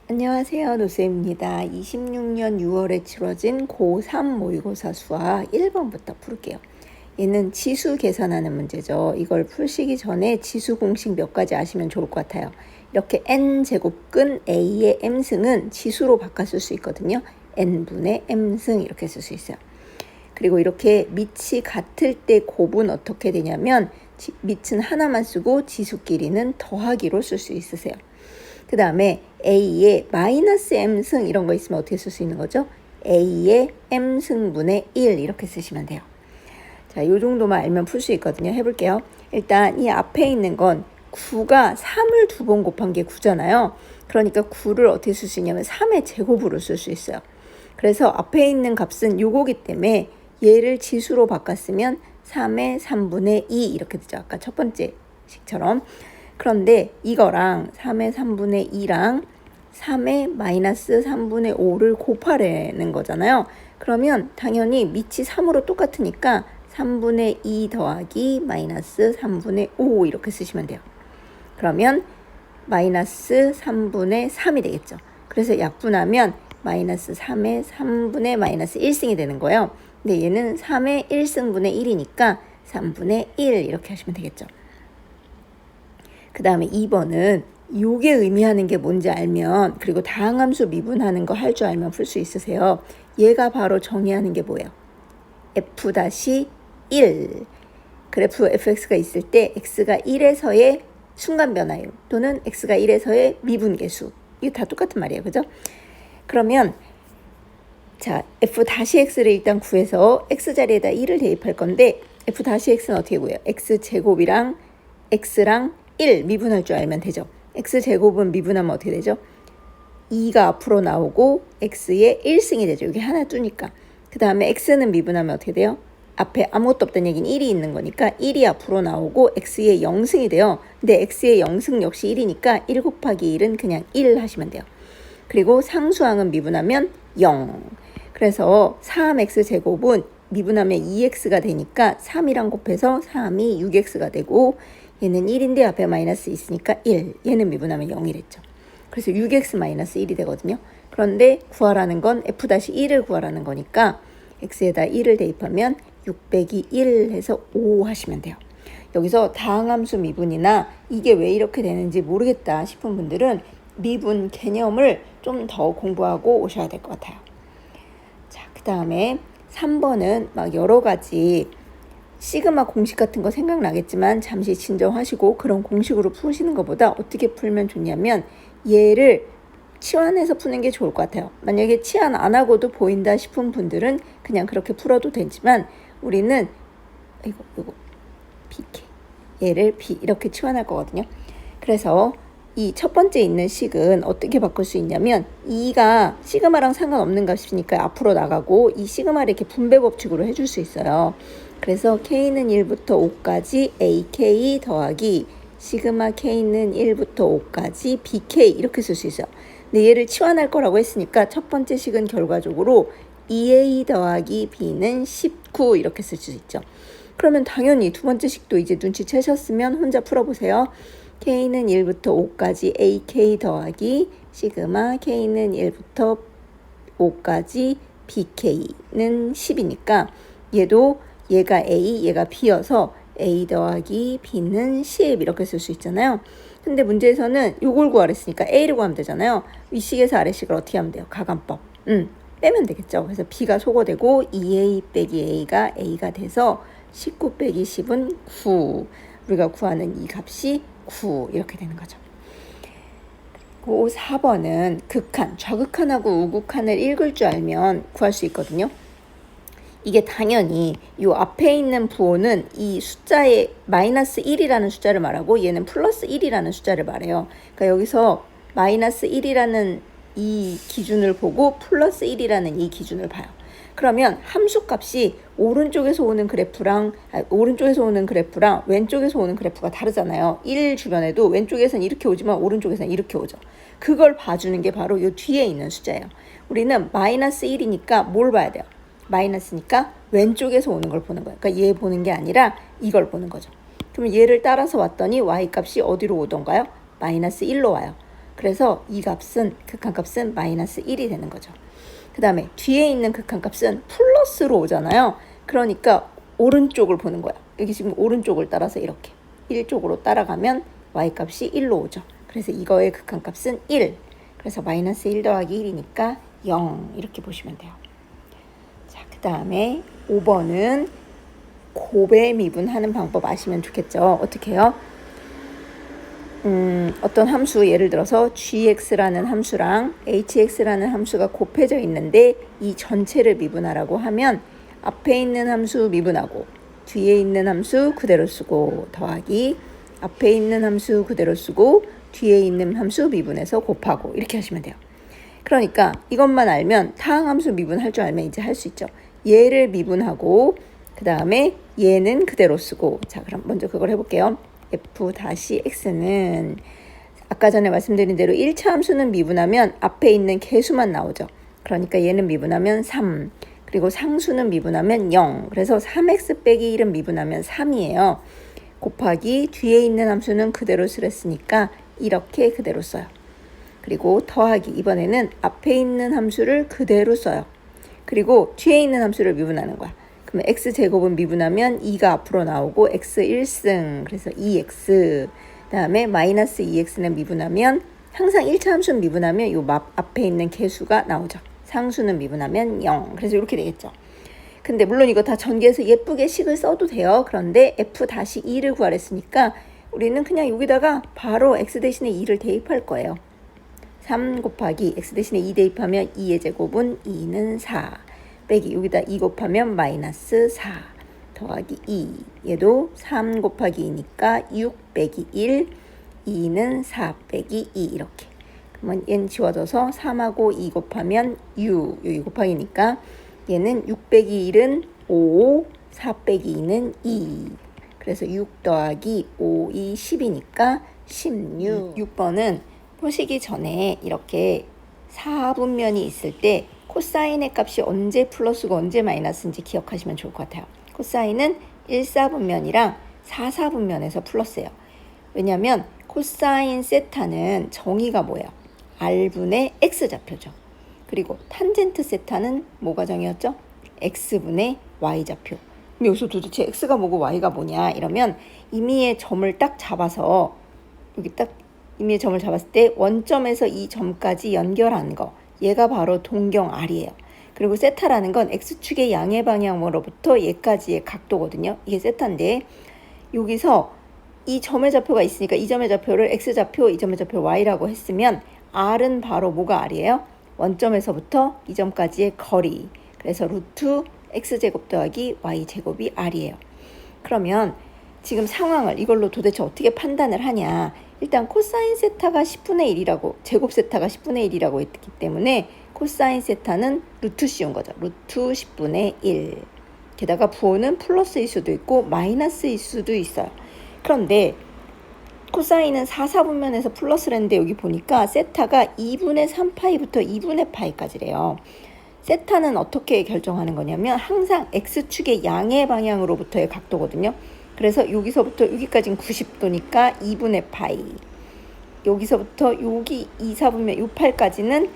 안녕하세요. 노쌤입니다. 26년 6월에 치러진 고3 모의고사 수학 1번부터 풀게요. 얘는 지수 계산하는 문제죠. 이걸 푸시기 전에 지수 공식 몇 가지 아시면 좋을 것 같아요. 이렇게 n제곱근 a의 m승은 지수로 바꿔 쓸 수 있거든요. n분의 m승 이렇게 쓸 수 있어요. 그리고 이렇게 밑이 같을 때 곱은 어떻게 되냐면 밑은 하나만 쓰고 지수끼리는 더하기로 쓸 수 있으세요. 그 다음에 a의 마이너스 m승 이런 거 있으면 어떻게 쓸 수 있는 거죠? a의 m승분의 1 이렇게 쓰시면 돼요. 자, 이 정도만 알면 풀 수 있거든요. 해볼게요. 일단 이 앞에 있는 건 9가 3을 2번 곱한 게 9잖아요. 그러니까 9를 어떻게 쓸 수 있냐면 3의 제곱으로 쓸 수 있어요. 그래서 앞에 있는 값은 요거기 때문에 얘를 지수로 바꿨으면 3의 3분의 2 이렇게 되죠. 아까 첫 번째 식처럼. 그런데 이거랑 3의 3분의 2랑 3의 마이너스 3분의 5를 곱하라는 거잖아요. 그러면 당연히 밑이 3으로 똑같으니까 3분의 2 더하기 마이너스 3분의 5 이렇게 쓰시면 돼요. 그러면 마이너스 3분의 3이 되겠죠. 그래서 약분하면 마이너스 3의 3분의 마이너스 1승이 되는 거예요. 근데 얘는 3의 1승분의 1이니까 3분의 1 이렇게 하시면 되겠죠. 그 다음에 2번은 요게 의미하는 게 뭔지 알면, 그리고 다항함수 미분하는 거 할 줄 알면 풀 수 있으세요. 얘가 바로 정의하는 게 뭐예요? f-1 그래프 fx가 있을 때 x가 1에서의 순간 변화율 또는 x가 1에서의 미분계수, 이게 다 똑같은 말이에요. 그죠? 그러면 자, f-x를 일단 구해서 x자리에다 1을 대입할 건데 f-x는 어떻게 구해요? x제곱이랑 x랑 1 미분할 줄 알면 되죠. x제곱은 미분하면 어떻게 되죠? 2가 앞으로 나오고 x의 1승이 되죠. 여기 하나 두니까. 그 다음에 x는 미분하면 어떻게 돼요? 앞에 아무것도 없다는 얘기는 1이 있는 거니까 1이 앞으로 나오고 x의 0승이 돼요. 근데 x의 0승 역시 1이니까 1 곱하기 1은 그냥 1 하시면 돼요. 그리고 상수항은 미분하면 0. 그래서 3x제곱은 미분하면 2x가 되니까 3이랑 곱해서 3이 6x가 되고, 얘는 1인데 앞에 마이너스 있으니까 1. 얘는 미분하면 0이랬죠. 그래서 6x 마이너스 1이 되거든요. 그런데 구하라는 건 f-1을 구하라는 거니까 x에다 1을 대입하면 6 빼기 1 해서 5 하시면 돼요. 여기서 다항함수 미분이나 이게 왜 이렇게 되는지 모르겠다 싶은 분들은 미분 개념을 좀 더 공부하고 오셔야 될 것 같아요. 자, 그 다음에 3번은 막 여러 가지 시그마 공식 같은 거 생각나겠지만 잠시 진정하시고 그런 공식으로 푸시는 것보다 어떻게 풀면 좋냐면 얘를 치환해서 푸는 게 좋을 것 같아요. 만약에 치환 안 하고도 보인다 싶은 분들은 그냥 그렇게 풀어도 되지만 우리는 이거 BK 얘를 B 이렇게 치환할 거거든요. 그래서 이 첫 번째 있는 식은 어떻게 바꿀 수 있냐면 2가 시그마랑 상관없는 값이니까 앞으로 나가고 이 시그마를 이렇게 분배 법칙으로 해줄 수 있어요. 그래서 K는 1부터 5까지 AK 더하기 시그마 K는 1부터 5까지 BK 이렇게 쓸 수 있어요. 근데 얘를 치환할 거라고 했으니까 첫 번째 식은 결과적으로 2A 더하기 B는 19 이렇게 쓸 수 있죠. 그러면 당연히 두 번째 식도 이제 눈치채셨으면 혼자 풀어보세요. K는 1부터 5까지 AK 더하기 시그마 K는 1부터 5까지 BK는 10이니까 얘가 A, 얘가 B여서 A 더하기 B는 10 이렇게 쓸 수 있잖아요. 근데 문제에서는 요걸 구하랬으니까 A를 구하면 되잖아요. 윗식에서 아래식을 어떻게 하면 돼요? 가간법. 빼면 되겠죠. 그래서 B가 소거되고 2A 빼기 A가 돼서 19 빼기 10은 9. 우리가 구하는 이 값이 9 이렇게 되는 거죠. 그리고 4번은 극한, 좌극한하고 우극한을 읽을 줄 알면 구할 수 있거든요. 이게 당연히 이 앞에 있는 부호는 이 숫자의 마이너스 1이라는 숫자를 말하고 얘는 플러스 1이라는 숫자를 말해요. 그러니까 여기서 마이너스 1이라는 이 기준을 보고 플러스 1이라는 이 기준을 봐요. 그러면 함수값이 오른쪽에서 오는 그래프랑 왼쪽에서 오는 그래프가 다르잖아요. 1 주변에도 왼쪽에서는 이렇게 오지만 오른쪽에서는 이렇게 오죠. 그걸 봐주는 게 바로 이 뒤에 있는 숫자예요. 우리는 마이너스 1이니까 뭘 봐야 돼요? 마이너스니까 왼쪽에서 오는 걸 보는 거예요. 그러니까 얘 보는 게 아니라 이걸 보는 거죠. 그럼 얘를 따라서 왔더니 y값이 어디로 오던가요? 마이너스 1로 와요. 그래서 이 값은 극한값은 마이너스 1이 되는 거죠. 그 다음에 뒤에 있는 극한값은 플러스로 오잖아요. 그러니까 오른쪽을 보는 거야. 여기 지금 오른쪽을 따라서 이렇게 1쪽으로 따라가면 y값이 1로 오죠. 그래서 이거의 극한값은 1. 그래서 마이너스 1 더하기 1이니까 0 이렇게 보시면 돼요. 자, 그 다음에 5번은 곱의 미분하는 방법 아시면 좋겠죠. 어떻게 해요? 어떤 함수 예를 들어서 gx라는 함수랑 hx라는 함수가 곱해져 있는데 이 전체를 미분하라고 하면 앞에 있는 함수 미분하고 뒤에 있는 함수 그대로 쓰고 더하기 앞에 있는 함수 그대로 쓰고 뒤에 있는 함수 미분해서 곱하고 이렇게 하시면 돼요. 그러니까 이것만 알면 타항함수 미분할 줄 알면 이제 할 수 있죠. 얘를 미분하고 그 다음에 얘는 그대로 쓰고 자 그럼 먼저 그걸 해볼게요. f-x는 아까 전에 말씀드린 대로 1차 함수는 미분하면 앞에 있는 개수만 나오죠. 그러니까 얘는 미분하면 3 그리고 상수는 미분하면 0 그래서 3x 빼기 1은 미분하면 3이에요. 곱하기 뒤에 있는 함수는 그대로 쓰랬으니까 이렇게 그대로 써요. 그리고 더하기 이번에는 앞에 있는 함수를 그대로 써요. 그리고 뒤에 있는 함수를 미분하는 거야. 그러면 x제곱은 미분하면 2가 앞으로 나오고 x 1승 그래서 2x 그 다음에 마이너스 2x는 미분하면 항상 1차 함수는 미분하면 요 앞에 있는 개수가 나오죠. 상수는 미분하면 0 그래서 이렇게 되겠죠. 근데 물론 이거 다 전개해서 예쁘게 식을 써도 돼요. 그런데 f-2를 구하랬으니까 우리는 그냥 여기다가 바로 x 대신에 2를 대입할 거예요. 3 곱하기 x 대신에 2 대입하면 2의 제곱은 2는 4 빼기 여기다 2 곱하면 마이너스 4 더하기 2 얘도 3 곱하기 2니까 6 빼기 1 2는 4 빼기 2 이렇게 그러면 얘는 지워져서 3하고 2 곱하면 6 여기 곱하기니까 얘는 6 빼기 1은 5 4 빼기 2는 2 그래서 6 더하기 5, 2, 10이니까 16 6번은 푸시기 전에 이렇게 4분면이 있을 때 코사인의 값이 언제 플러스고 언제 마이너스인지 기억하시면 좋을 것 같아요. 코사인은 1사분면이랑 4사분면에서 플러스예요. 왜냐하면 코사인 세타는 정의가 뭐예요? R분의 X좌표죠. 그리고 탄젠트 세타는 뭐가 정의였죠? X분의 Y좌표. 그럼 여기서 도대체 X가 뭐고 Y가 뭐냐 이러면 임의의 점을 딱 잡아서 여기 딱 임의의 점을 잡았을 때 원점에서 이 점까지 연결한 거 얘가 바로 동경 R이에요. 그리고 세타라는 건 X축의 양의 방향으로부터 얘까지의 각도거든요. 이게 세타인데 여기서 이 점의 좌표가 있으니까 이 점의 좌표를 X좌표, 이 점의 좌표 Y라고 했으면 R은 바로 뭐가 R이에요? 원점에서부터 이 점까지의 거리. 그래서 루트 X제곱 더하기 Y제곱이 R이에요. 그러면 지금 상황을 이걸로 도대체 어떻게 판단을 하냐. 일단 코사인 세타가 10분의 1이라고 제곱 세타가 10분의 1이라고 했기 때문에 코사인 세타는 루트 씌운 거죠. 루트 10분의 1. 게다가 부호는 플러스일 수도 있고 마이너스일 수도 있어요. 그런데 코사인은 4사분면에서 플러스를 했는데 여기 보니까 세타가 2분의 3파이부터 2분의 파이까지래요. 세타는 어떻게 결정하는 거냐면 항상 X축의 양의 방향으로부터의 각도거든요. 그래서 여기서부터 여기까지는 90도니까 2분의 파이. 여기서부터 여기 2, 4분면 요 팔까지는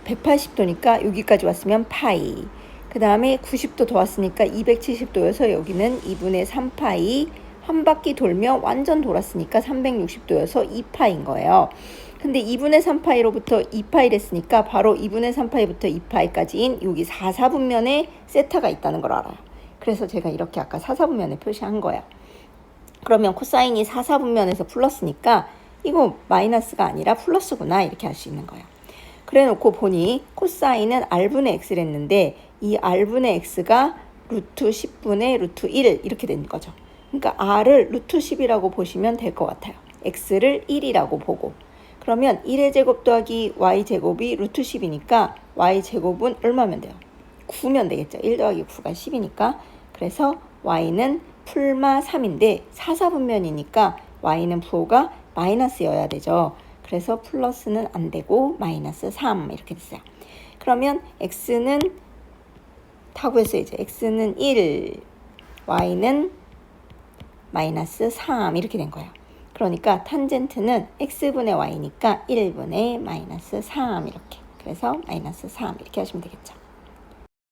180도니까 여기까지 왔으면 파이. 그 다음에 90도 더 왔으니까 270도여서 여기는 2분의 3파이. 한 바퀴 돌면 완전 돌았으니까 360도여서 2파인 거예요. 근데 2분의 3파이로부터 2파이 됐으니까 바로 2분의 3파이부터 2파이까지인 여기 4사분면에 세타가 있다는 걸 알아요. 그래서 제가 이렇게 아까 4사분면에 표시한 거예요. 그러면 코사인이 4사분면에서 플러스니까 이거 마이너스가 아니라 플러스구나 이렇게 할 수 있는 거예요. 그래 놓고 보니 코사인은 R분의 X를 했는데 이 R분의 X가 루트 10분의 루트 1 이렇게 된 거죠. 그러니까 R을 루트 10이라고 보시면 될 것 같아요. X를 1이라고 보고 그러면 1의 제곱 더하기 Y제곱이 루트 10이니까 Y제곱은 얼마면 돼요? 9면 되겠죠. 1 더하기 9가 10이니까 그래서 Y는 풀마 3인데 4사분면이니까 Y는 부호가 마이너스여야 되죠. 그래서 플러스는 안 되고 마이너스 3 이렇게 됐어요. 그러면 X는 다 구했어요. 이제 X는 1, Y는 마이너스 3 이렇게 된 거예요. 그럼 그러니까 탄젠트는 x분의 y니까 1분의 마이너스 3 이렇게. 그래서 마이너스 3 이렇게 하시면 되겠죠.